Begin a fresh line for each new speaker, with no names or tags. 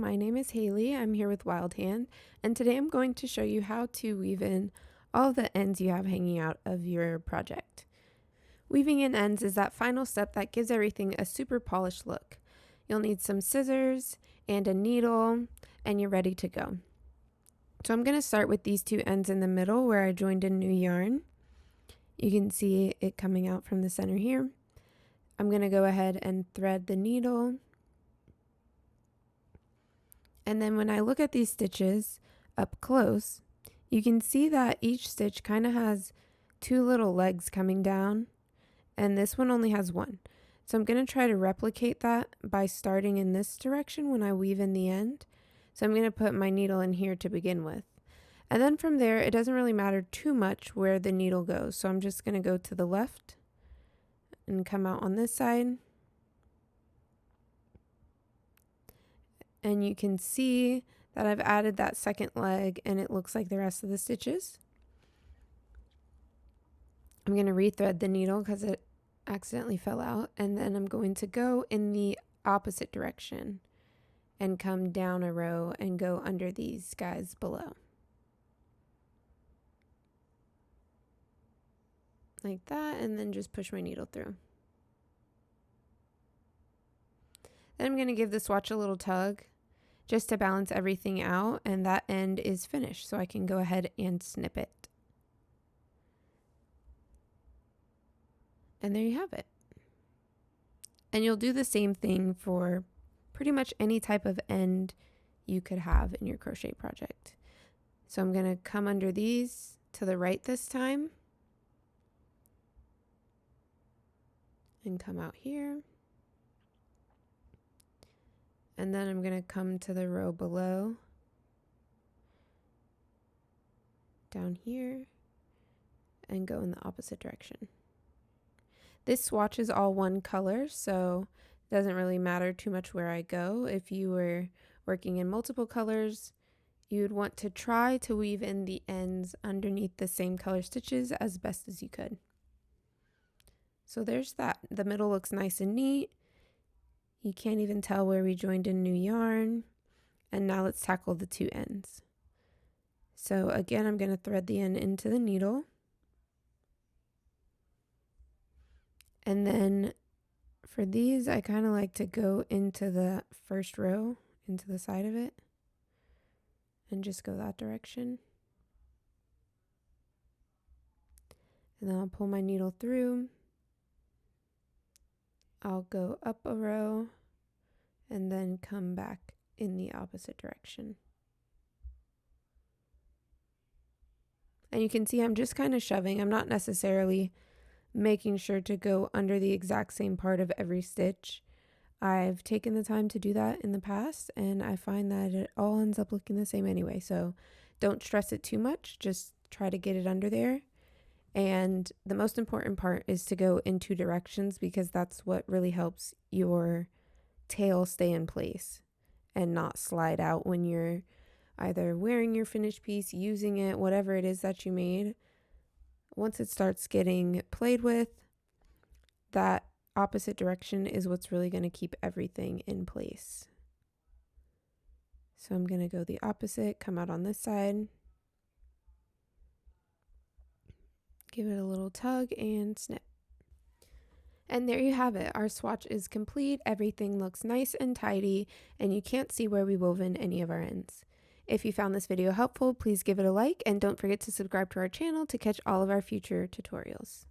my name is Haley. I'm here with Wild Hand, and today I'm going to show you how to weave in all the ends you have hanging out of your project. Weaving in ends is that final step that gives everything a super polished look. You'll need some scissors and a needle, and you're ready to go. So I'm going to start with these two ends in the middle where I joined in new yarn. You can see it coming out from the center here. I'm going to go ahead and thread the needle. And then when I look at these stitches up close, you can see that each stitch kind of has two little legs coming down, and this one only has one. So I'm going to try to replicate that by starting in this direction when I weave in the end. So I'm going to put my needle in here to begin with. And then from there, it doesn't really matter too much where the needle goes. So I'm just going to go to the left and come out on this side. And you can see that I've added that second leg and it looks like the rest of the stitches. I'm going to rethread the needle because it accidentally fell out, and then I'm going to go in the opposite direction and come down a row and go under these guys below. Like that, and then just push my needle through. Then I'm going to give the swatch a little tug just to balance everything out, and that end is finished, so I can go ahead and snip it. And there you have it. And you'll do the same thing for pretty much any type of end you could have in your crochet project. So I'm going to come under these to the right this time and come out here. And then I'm going to come to the row below, down here, and go in the opposite direction. This swatch is all one color, so it doesn't really matter too much where I go. If you were working in multiple colors, you would want to try to weave in the ends underneath the same color stitches as best as you could. So there's that. The middle looks nice and neat. You can't even tell where we joined in new yarn. And now let's tackle the two ends. So again, I'm going to thread the end into the needle. And then for these, I kind of like to go into the first row, into the side of it, and just go that direction. And then I'll pull my needle through. I'll go up a row and then come back in the opposite direction. And you can see I'm just kind of shoving. I'm not necessarily making sure to go under the exact same part of every stitch. I've taken the time to do that in the past, and I find that it all ends up looking the same anyway. So don't stress it too much. Just try to get it under there. And the most important part is to go in two directions, because that's what really helps your tail stay in place and not slide out when you're either wearing your finished piece, using it, whatever it is that you made. Once it starts getting played with, that opposite direction is what's really going to keep everything in place. So I'm going to go the opposite, come out on this side. Give it a little tug and snip. And there you have it. Our swatch is complete. Everything looks nice and tidy, and you can't see where we wove in any of our ends. If you found this video helpful, please give it a like, and don't forget to subscribe to our channel to catch all of our future tutorials.